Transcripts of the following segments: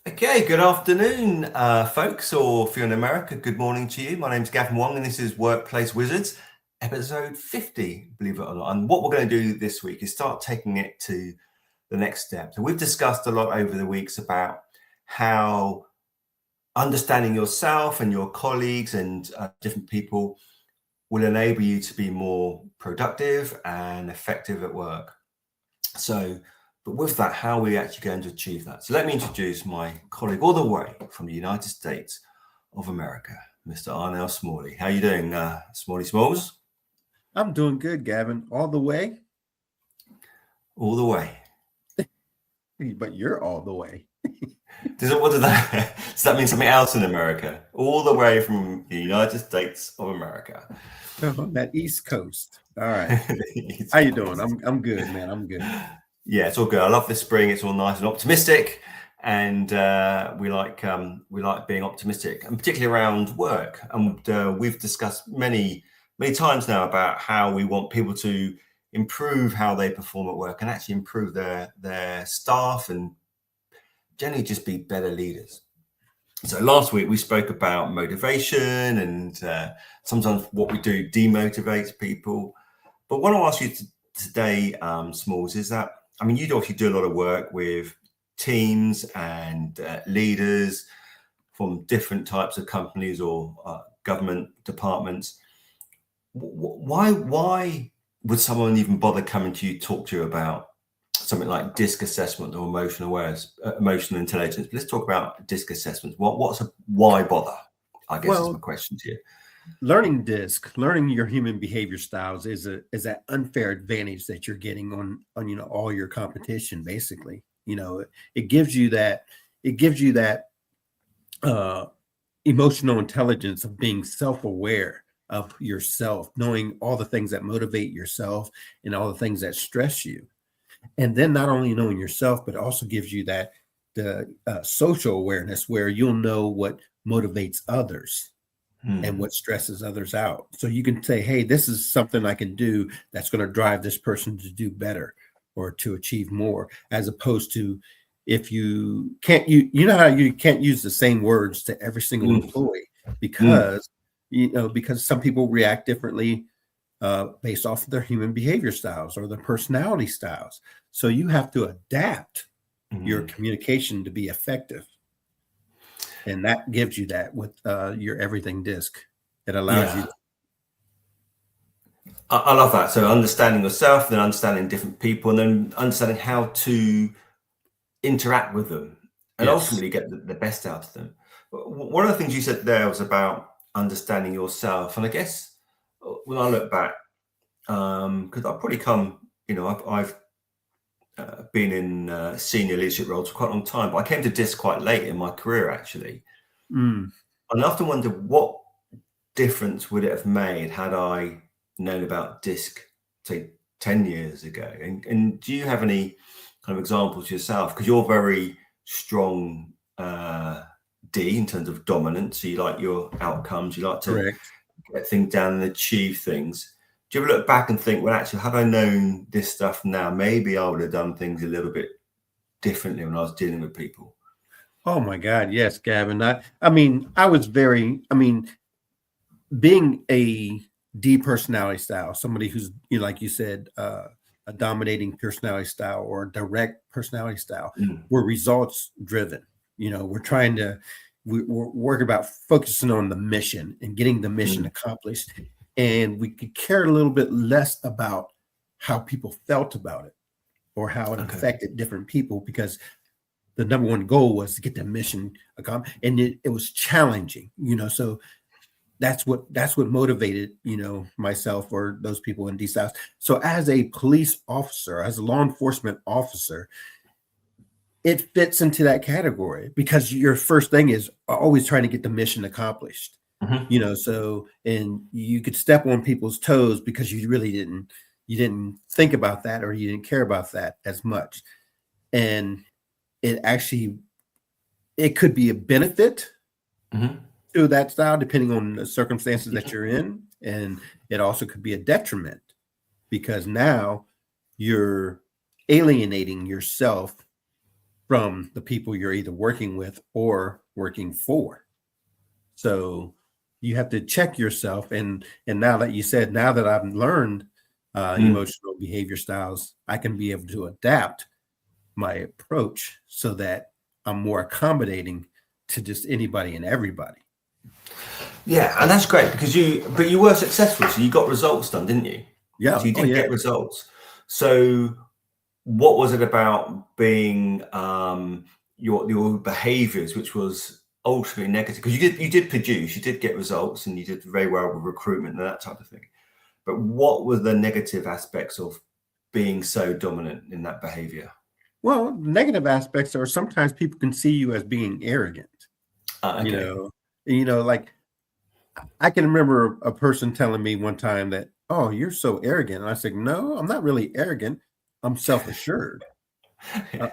Okay, good afternoon, folks, or if you're in America, good morning to you. My name's Gavin Wong, and this is Workplace Wizards, episode 50, believe it or not. And what we're going to do this week is start taking it to the next step. So we've discussed a lot over the weeks about how understanding yourself and your colleagues and different people will enable you to be more productive and effective at work. But with that, how are we actually going to achieve that? So let me introduce my colleague all the way from the United States of America, Mr. Arnell Smalley. How are you doing, Smalley Smalls? I'm doing good, Gavin. All the way. All the way. But you're all the way. Does that mean something else in America? All the way from the United States of America. On that East Coast. All right. How you doing? I'm good, man. I'm good. Yeah, it's all good. I love this spring. It's all nice and optimistic, and we like being optimistic, and particularly around work. And we've discussed many times now about how we want people to improve how they perform at work and actually improve their staff and generally just be better leaders. So last week we spoke about motivation and sometimes what we do demotivates people. But what I want to ask you today, Smalls, is that, I mean, you obviously do a lot of work with teams and leaders from different types of companies or government departments. Why would someone even bother coming to you, talk to you about something like DISC assessment or emotional awareness, emotional intelligence? Let's talk about DISC assessments. Why bother? I guess is my question to you. Learning DISC, learning your human behavior styles is that unfair advantage that you're getting on all your competition. Basically, it gives you that emotional intelligence of being self-aware of yourself, knowing all the things that motivate yourself and all the things that stress you. And then not only knowing yourself, but also gives you the social awareness where you'll know what motivates others and what stresses others out. So you can say, hey, this is something I can do that's going to drive this person to do better or to achieve more, as opposed to if you can't, you know how you can't use the same words to every single employee because some people react differently based off of their human behavior styles or their personality styles. So you have to adapt your communication to be effective. And that gives you that with your everything DISC. It allows you. I love that. So understanding yourself, then understanding different people, and then understanding how to interact with them and ultimately get the best out of them. One of the things you said there was about understanding yourself. And I guess when I look back, because I've probably come, I've been in senior leadership roles for quite a long time, but I came to DISC quite late in my career, actually. And I often wonder what difference would it have made had I known about DISC, say, 10 years ago? And do you have any kind of examples yourself? Because you're very strong D in terms of dominance. So you like your outcomes. You like to get things down and achieve things. Do you ever look back and think, well, actually, had I known this stuff now, maybe I would have done things a little bit differently when I was dealing with people? Oh my God, yes, Gavin. Being a D personality style, somebody who's, like you said, a dominating personality style or a direct personality style, we're results driven. We're working about focusing on the mission and getting the mission accomplished. And we could care a little bit less about how people felt about it or how it affected different people, because the number one goal was to get the mission accomplished. And it was challenging, so that's what motivated, myself or those people in D-Styles. So as a police officer, as a law enforcement officer, it fits into that category because your first thing is always trying to get the mission accomplished. So, and you could step on people's toes because you really didn't think about that, or you didn't care about that as much. And it could be a benefit to that style, depending on the circumstances that you're in. And it also could be a detriment because now you're alienating yourself from the people you're either working with or working for. So you have to check yourself. And now that you said, now that I've learned emotional behavior styles, I can be able to adapt my approach so that I'm more accommodating to just anybody and everybody. Yeah, and that's great because you were successful, so you got results done, didn't you? Yeah. So you did get results. So what was it about being your behaviors, which was ultimately negative? Because you did produce, you did get results, and you did very well with recruitment and that type of thing. But what were the negative aspects of being so dominant in that behavior? Well, negative aspects are sometimes people can see you as being arrogant. Okay. Like I can remember a person telling me one time that, "Oh, you're so arrogant." And I said, "No, I'm not really arrogant. I'm self-assured.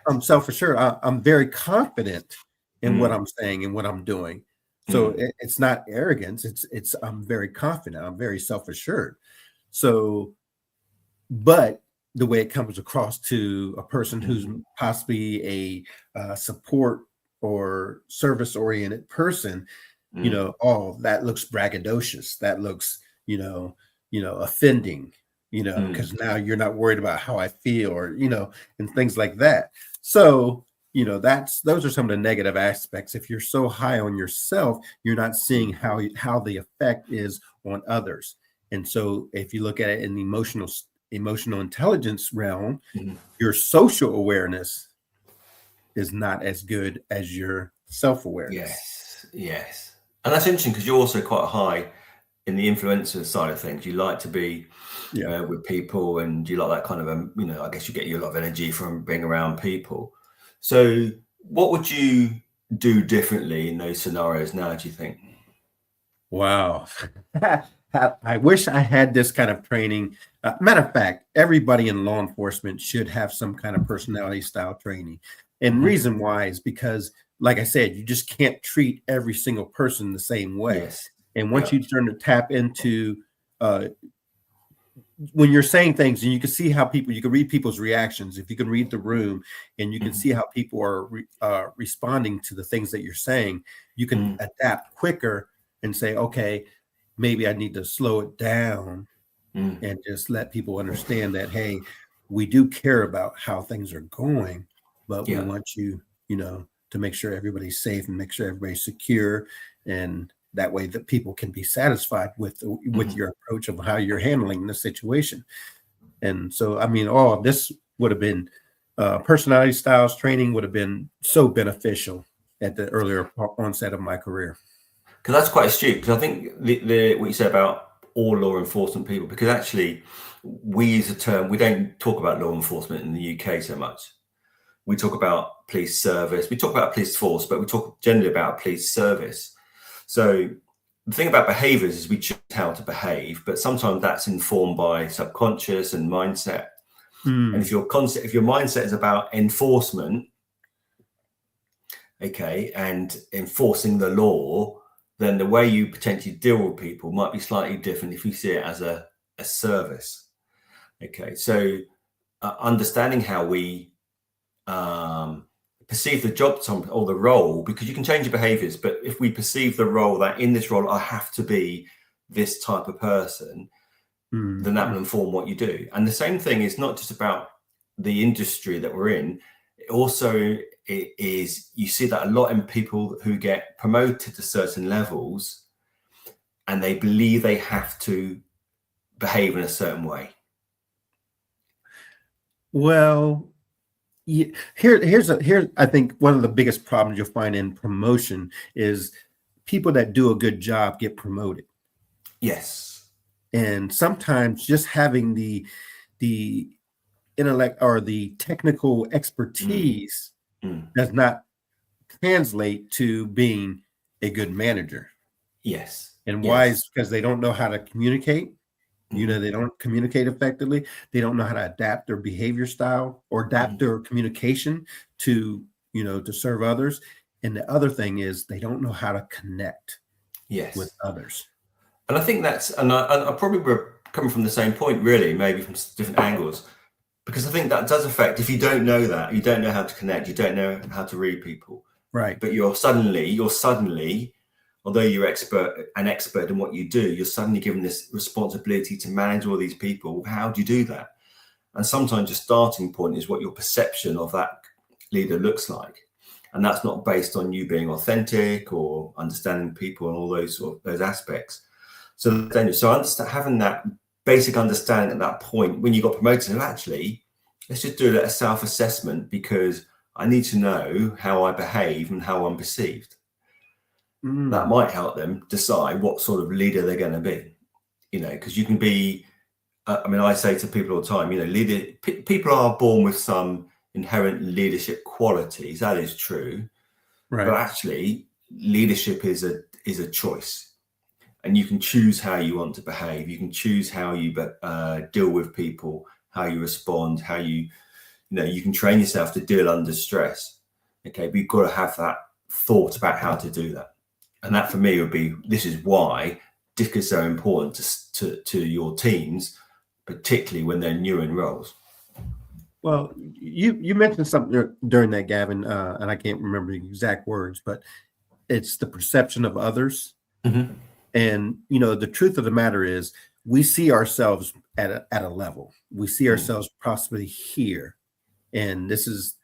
I'm self-assured. I'm very confident in what I'm saying and what I'm doing. So it's not arrogance. It's I'm very confident. I'm very self-assured. So, but the way it comes across to a person who's possibly a support or service-oriented person, oh, that looks braggadocious. That looks, offending, because now you're not worried about how I feel or, and things like that. So, those are some of the negative aspects. If you're so high on yourself, you're not seeing how the effect is on others. And so if you look at it in the emotional intelligence realm, your social awareness is not as good as your self-awareness. Yes. And that's interesting because you're also quite high in the influencer side of things. You like to be with people, and you like that kind of, I guess you get a lot of energy from being around people. So what would you do differently in those scenarios now, do you think? Wow. I wish I had this kind of training. Matter of fact, everybody in law enforcement should have some kind of personality style training. And reason why is because, like I said, you just can't treat every single person the same way. Yes. And once you start to tap into when you're saying things, and you can see how you can read people's reactions, if you can read the room and you can see how people are responding to the things that you're saying, you can adapt quicker and say, okay, maybe I need to slow it down and just let people understand that, hey, we do care about how things are going, but we want you, to make sure everybody's safe and make sure everybody's secure, and that way that people can be satisfied with your approach of how you're handling the situation. And so, I mean, this would have been personality styles training would have been so beneficial at the earlier onset of my career. Because that's quite astute. Because I think what you said about all law enforcement people, because actually we use a term, we don't talk about law enforcement in the UK so much. We talk about police service, we talk about police force, but we talk generally about police service. So the thing about behaviors is we choose how to behave, but sometimes that's informed by subconscious and mindset. And if your mindset is about enforcement, okay, and enforcing the law, then the way you potentially deal with people might be slightly different if you see it as a service. Okay, so understanding how we perceive the job or the role, because you can change your behaviors, but if we perceive the role that in this role I have to be this type of person, then that will inform what you do. And the same thing is not just about the industry that we're in. Also, it is, you see that a lot in people who get promoted to certain levels and they believe they have to behave in a certain way. Well, here's I think one of the biggest problems you'll find in promotion is people that do a good job get promoted. Yes. And sometimes just having the intellect or the technical expertise does not translate to being a good manager. Yes. And why is because they don't know how to communicate. They don't communicate effectively. They don't know how to adapt their behavior style or adapt their communication to serve others. And the other thing is they don't know how to connect with others. And I think I probably were coming from the same point, really, maybe from different angles. Because I think that does affect, if you don't know that, you don't know how to connect, you don't know how to read people. Right. But you're suddenly, although you're an expert in what you do, you're suddenly given this responsibility to manage all these people. How do you do that? And sometimes your starting point is what your perception of that leader looks like. And that's not based on you being authentic or understanding people and all those aspects. So having that basic understanding at that point when you got promoted, and actually, let's just do a self-assessment because I need to know how I behave and how I'm perceived. That might help them decide what sort of leader they're going to be, because you can be, I say to people all the time, people are born with some inherent leadership qualities. That is true. Right. But actually, leadership is a choice. And you can choose how you want to behave. You can choose how you deal with people, how you respond, how you can train yourself to deal under stress. Okay, but you've got to have that thought about how to do that. And that for me would be, this is why DISC is so important to your teams, particularly when they're new in roles. Well, you mentioned something during that, Gavin, and I can't remember the exact words, but it's the perception of others. Mm-hmm. And, the truth of the matter is we see ourselves at a level. We see ourselves possibly here. And this is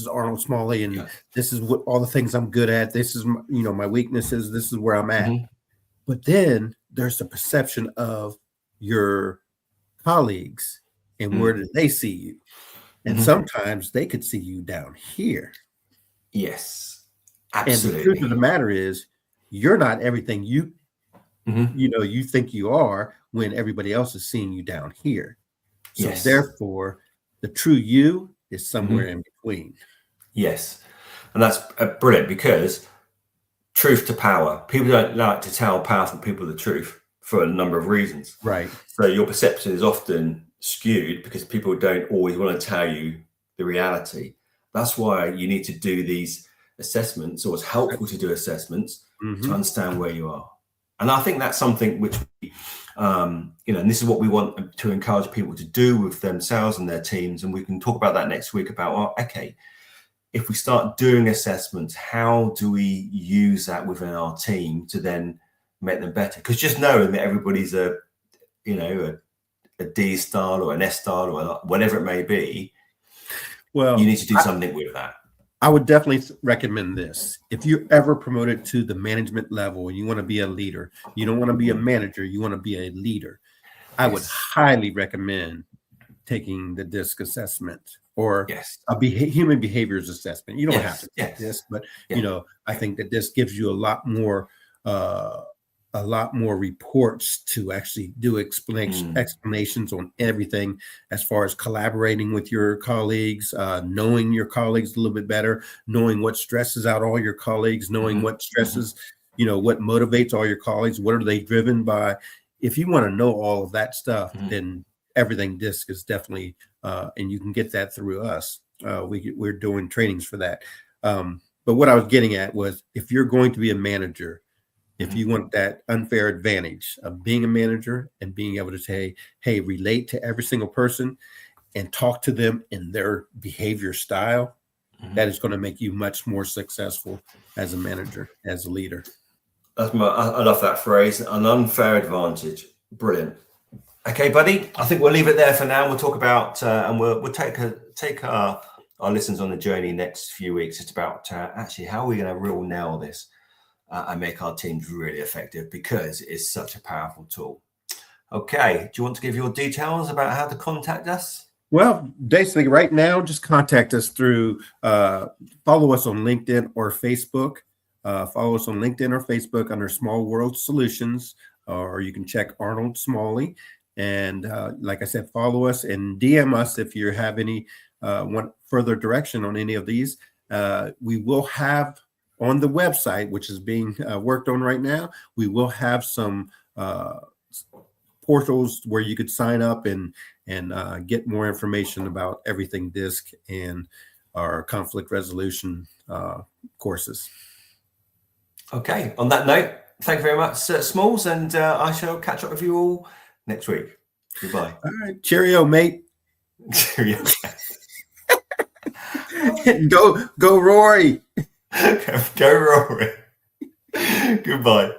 Arnold Smalley, and this is what all the things I'm good at. This is, my weaknesses. This is where I'm at. Mm-hmm. But then there's the perception of your colleagues and where do they see you? And sometimes they could see you down here. Yes, absolutely. And the truth of the matter is you're not everything you think you are when everybody else is seeing you down here. So therefore, the true you is somewhere in between. Yes. And that's brilliant, because truth to power. People don't like to tell powerful people the truth for a number of reasons. Right. So your perception is often skewed because people don't always want to tell you the reality. That's why you need to do these assessments, or it's helpful to do assessments to understand where you are. And I think that's something which, and this is what we want to encourage people to do with themselves and their teams. And we can talk about that next week about, if we start doing assessments, how do we use that within our team to then make them better? Because just knowing that everybody's a D style or an S style or whatever it may be, well, you need to do something with that. I would definitely recommend this. If you're ever promoted to the management level and you want to be a leader, you don't want to be a manager, you want to be a leader. I would highly recommend taking the DISC assessment or a human behaviors assessment. You don't have to take this, but I think that this gives you a lot more reports to actually do explanations on everything, as far as collaborating with your colleagues, knowing your colleagues a little bit better, knowing what stresses out all your colleagues, knowing what stresses, what motivates all your colleagues, what are they driven by. If you want to know all of that stuff, then everything DISC is definitely, and you can get that through us. We're doing trainings for that. But what I was getting at was, if you're going to be a manager, if you want that unfair advantage of being a manager and being able to say, hey, relate to every single person and talk to them in their behavior style, that is going to make you much more successful as a manager, as a leader. I love that phrase, an unfair advantage. Brilliant. Okay, buddy, I think we'll leave it there for now. We'll talk about, and we'll take our listeners on the journey next few weeks. It's about actually how are we going to real nail this and make our teams really effective, because it's such a powerful tool. Okay, do you want to give your details about how to contact us? Well, basically right now, just contact us through, follow us on LinkedIn or Facebook. Follow us on LinkedIn or Facebook under Small World Solutions, or you can check Arnold Smalley. And like I said, follow us and DM us if you have any want further direction on any of these. We will have on the website, which is being worked on right now, we will have some portals where you could sign up and get more information about everything DISC and our conflict resolution courses. Okay. On that note, thank you very much, Smalls, and I shall catch up with you all next week. Goodbye. All right. Cheerio, mate. Go Rory. Go Rory. Goodbye.